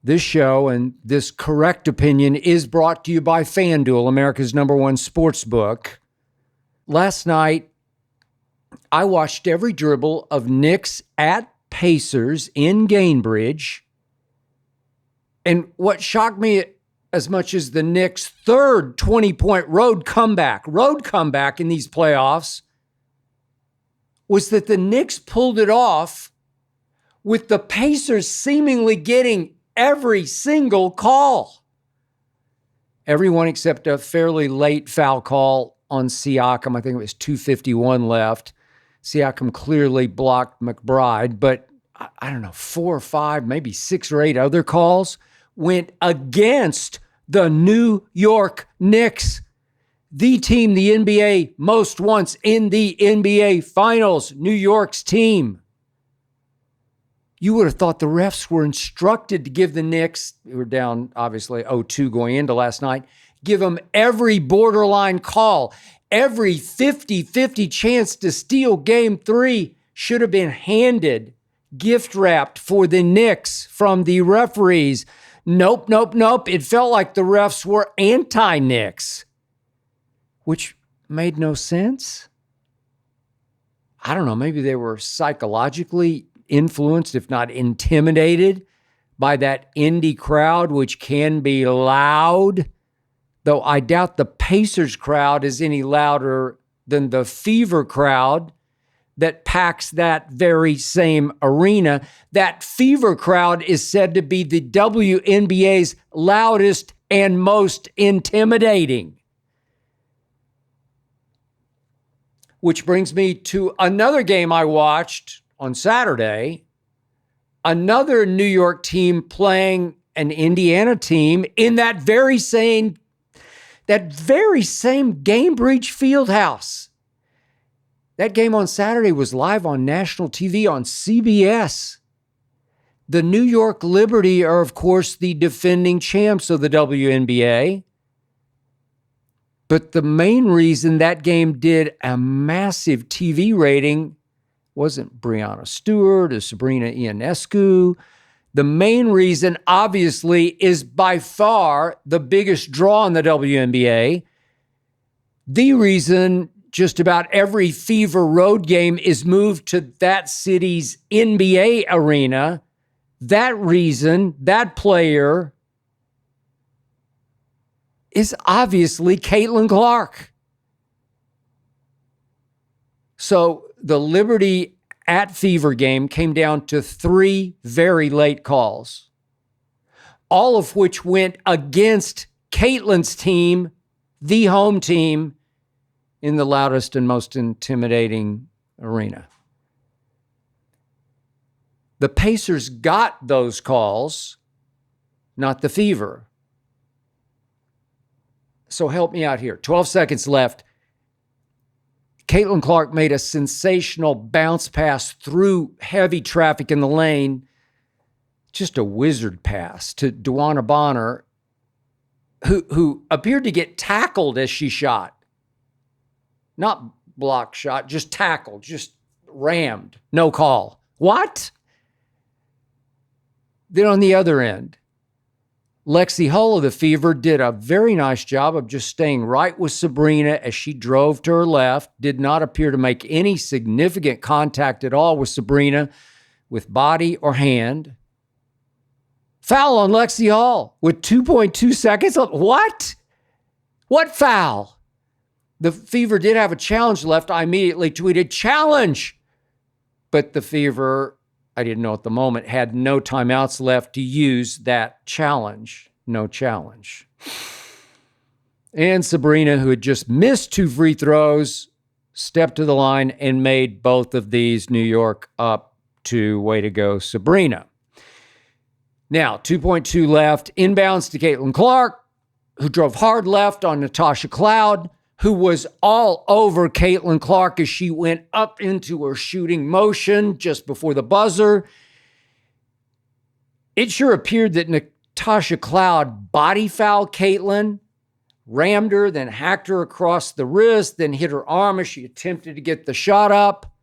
This show and this correct opinion is brought to you by FanDuel, America's #1 sports book. Last night, I watched every dribble of Knicks at Pacers in Gainbridge. And what shocked me as much as the Knicks' third 20-point road comeback in these playoffs was that the Knicks pulled it off with the Pacers seemingly getting every single call. Everyone except a fairly late foul call on Siakam. I think it was 2:51 left. Siakam clearly blocked McBride, but I don't know, 4 or 5, maybe 6 or 8 other calls went against the New York Knicks, the team the NBA most wants in the NBA Finals, New York's team. You would have thought the refs were instructed to give the Knicks, who were down obviously 0-2 going into last night, give them every borderline call. Every 50-50 chance to steal game 3 should have been handed, gift wrapped for the Knicks from the referees. Nope. It felt like the refs were anti-Knicks, which made no sense. I don't know, maybe they were psychologically influenced, if not intimidated, by that Indy crowd, which can be loud, though I doubt the Pacers crowd is any louder than the Fever crowd that packs that very same arena. That Fever crowd is said to be the WNBA's loudest and most intimidating. Which brings me to another game I watched on Saturday. Another New York team playing an Indiana team in that very same Gainbridge Fieldhouse. That game on Saturday was live on national TV on CBS. The New York Liberty are, of course, the defending champs of the WNBA. But the main reason that game did a massive TV rating wasn't Breanna Stewart or Sabrina Ionescu. The main reason, obviously, is by far the biggest draw in the WNBA. The reason just about every Fever road game is moved to that city's NBA arena. That reason, that player is obviously Caitlin Clark. So the Liberty at Fever game came down to 3 very late calls, all of which went against Caitlin's team, the home team, in the loudest and most intimidating arena. The Pacers got those calls, not the Fever. So help me out here. 12 seconds left. Caitlin Clark made a sensational bounce pass through heavy traffic in the lane. Just a wizard pass to Duana Bonner, who appeared to get tackled as she shot. Not block shot, just tackled, just rammed. No call. What? Then on the other end, Lexi Hull of the Fever did a very nice job of just staying right with Sabrina as she drove to her left, did not appear to make any significant contact at all with Sabrina, with body or hand. Foul on Lexi Hull with 2.2 seconds left. What? What foul? The Fever did have a challenge left. I immediately tweeted, challenge! But the Fever, I didn't know at the moment, had no timeouts left to use that challenge. No challenge. And Sabrina, who had just missed 2 free throws, stepped to the line and made both of these. New York up 2. Way to go, Sabrina. Now, 2.2 left. Inbounds to Caitlin Clark, who drove hard left on Natasha Cloud, who was all over Caitlin Clark as she went up into her shooting motion just before the buzzer. It sure appeared that Natasha Cloud body fouled Caitlin, rammed her, then hacked her across the wrist, then hit her arm as she attempted to get the shot up.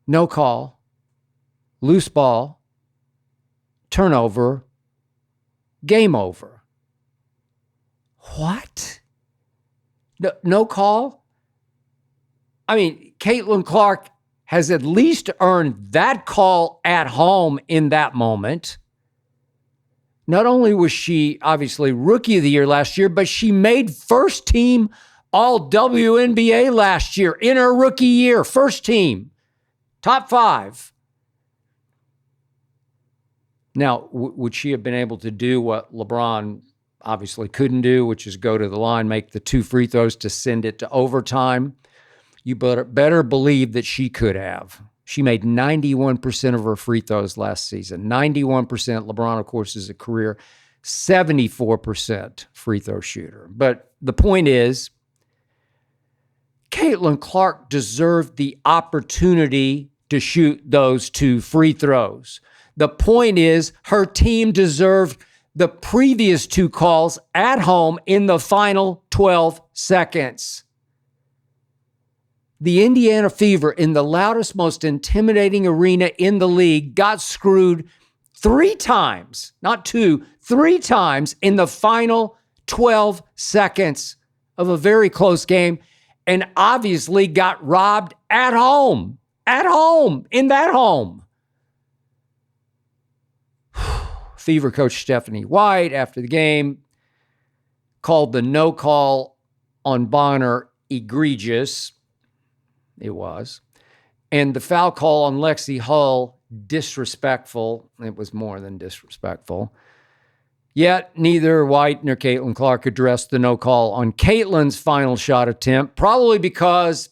No call. Loose ball. turnover, game over. What? No call? I mean, Caitlin Clark has at least earned that call at home in that moment. Not only was she obviously Rookie of the Year last year, but she made first team All WNBA last year in her rookie year. First team, top 5. Now, would she have been able to do what LeBron obviously couldn't do, which is go to the line, make the 2 free throws to send it to overtime? You better believe that she could have. She made 91% of her free throws last season. 91%. LeBron, of course, is a career 74% free throw shooter. But the point is, Caitlin Clark deserved the opportunity to shoot those 2 free throws. The point is, her team deserved the previous 2 calls at home in the final 12 seconds. The Indiana Fever, in the loudest, most intimidating arena in the league, got screwed 3 times, not 2, 3 times in the final 12 seconds of a very close game, and obviously got robbed at home, in that home. Fever coach Stephanie White, after the game, called the no call on Bonner egregious. It was. And the foul call on Lexi Hull, disrespectful. It was more than disrespectful. Yet neither White nor Caitlin Clark addressed the no call on Caitlin's final shot attempt, probably because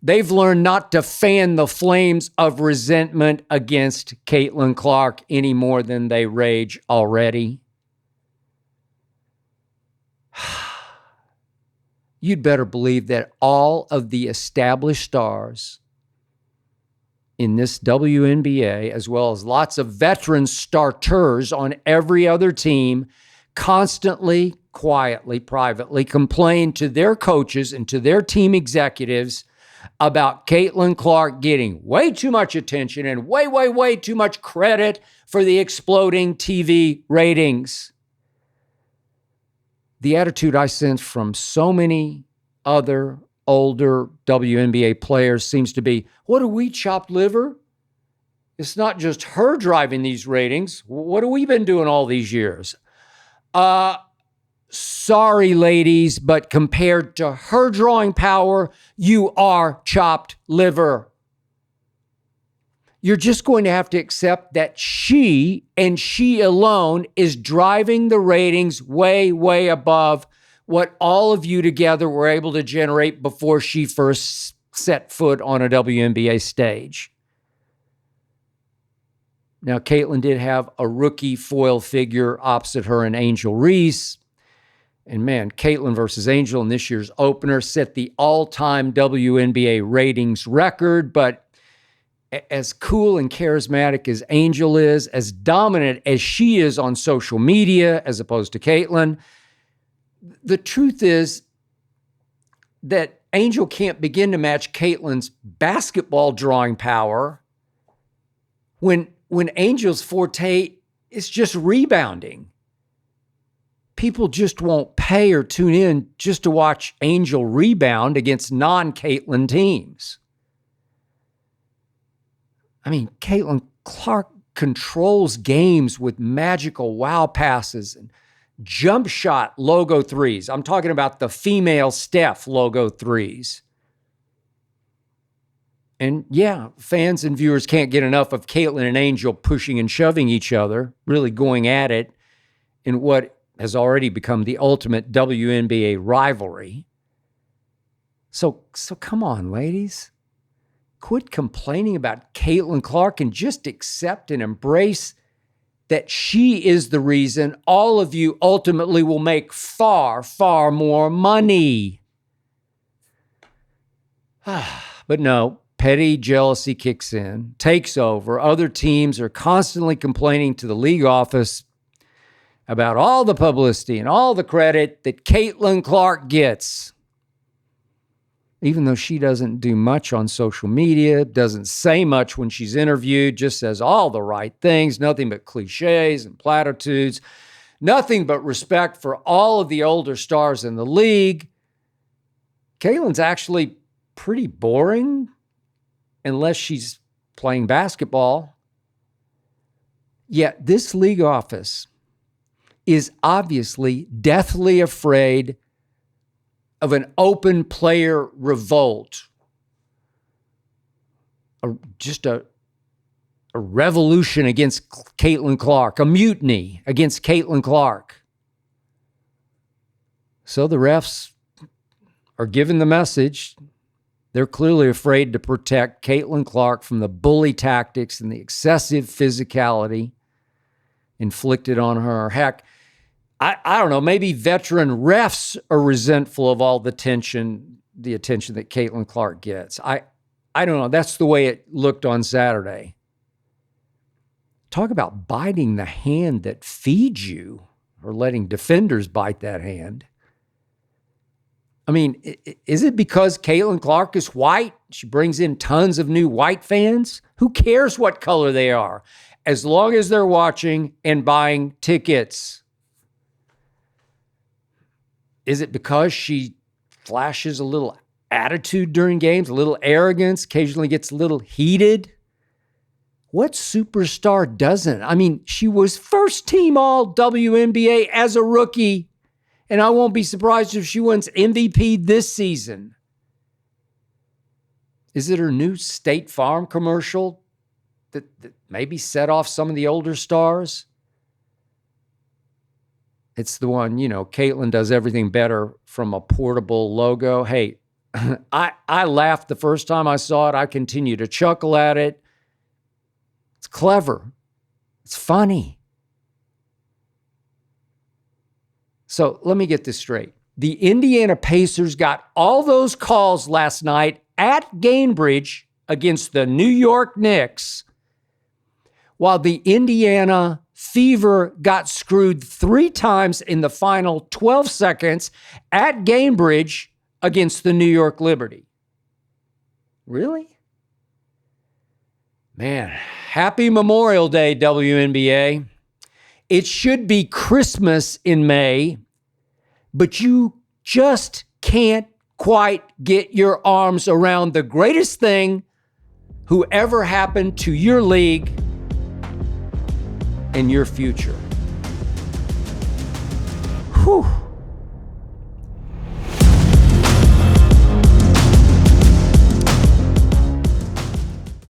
they've learned not to fan the flames of resentment against Caitlin Clark any more than they rage already. You'd better believe that all of the established stars in this WNBA, as well as lots of veteran starters on every other team, constantly, quietly, privately complain to their coaches and to their team executives about Caitlin Clark getting way too much attention and way too much credit for the exploding TV ratings. The attitude I sense from so many other older WNBA players seems to be, what are we, chopped liver? It's not just her driving these ratings. What have we been doing all these years? Sorry, ladies, but compared to her drawing power, you are chopped liver. You're just going to have to accept that she and she alone is driving the ratings way above what all of you together were able to generate before she first set foot on a WNBA stage. Now, Caitlin did have a rookie foil figure opposite her in Angel Reese. And man, Caitlin versus Angel in this year's opener set the all-time WNBA ratings record, but as cool and charismatic as Angel is, as dominant as she is on social media, as opposed to Caitlin, the truth is that Angel can't begin to match Caitlin's basketball drawing power when Angel's forte is just rebounding. People just won't pay or tune in just to watch Angel rebound against non-Caitlin teams. I mean, Caitlin Clark controls games with magical wow passes and jump shot logo threes. I'm talking about the female Steph logo threes. And yeah, fans and viewers can't get enough of Caitlin and Angel pushing and shoving each other, really going at it in what has already become the ultimate WNBA rivalry. So come on, ladies. Quit complaining about Caitlin Clark and just accept and embrace that she is the reason all of you ultimately will make far more money. But no, petty jealousy kicks in, takes over. Other teams are constantly complaining to the league office about all the publicity and all the credit that Caitlin Clark gets. even though she doesn't do much on social media, doesn't say much when she's interviewed, just says all the right things, nothing but cliches and platitudes, nothing but respect for all of the older stars in the league. Caitlin's actually pretty boring unless she's playing basketball. Yet this league office is obviously deathly afraid of an open player revolt, just a revolution against Caitlin Clark, a mutiny against Caitlin Clark. So the refs are given the message. They're clearly afraid to protect Caitlin Clark from the bully tactics and the excessive physicality inflicted on her. Heck, I don't know, maybe veteran refs are resentful of all the attention that Caitlin Clark gets. I don't know. That's the way it looked on Saturday. Talk about biting the hand that feeds you, or letting defenders bite that hand. I mean, is it because Caitlin Clark is white? She brings in tons of new white fans? Who cares what color they are, as long as they're watching and buying tickets? Is it because she flashes a little attitude during games, a little arrogance, occasionally gets a little heated? What superstar doesn't? I mean, she was first team all WNBA as a rookie, and I won't be surprised if she wins MVP this season. Is it her new State Farm commercial that maybe set off some of the older stars? It's the one, Caitlin does everything better from a portable logo. Hey, I laughed the first time I saw it. I continue to chuckle at it. It's clever. It's funny. So let me get this straight. The Indiana Pacers got all those calls last night at Gainbridge against the New York Knicks, while the Indiana Fever got screwed 3 times in the final 12 seconds at Gainbridge against the New York Liberty. Really? Man, happy Memorial Day, WNBA. It should be Christmas in May, but you just can't quite get your arms around the greatest thing who ever happened to your league and your future. Whew.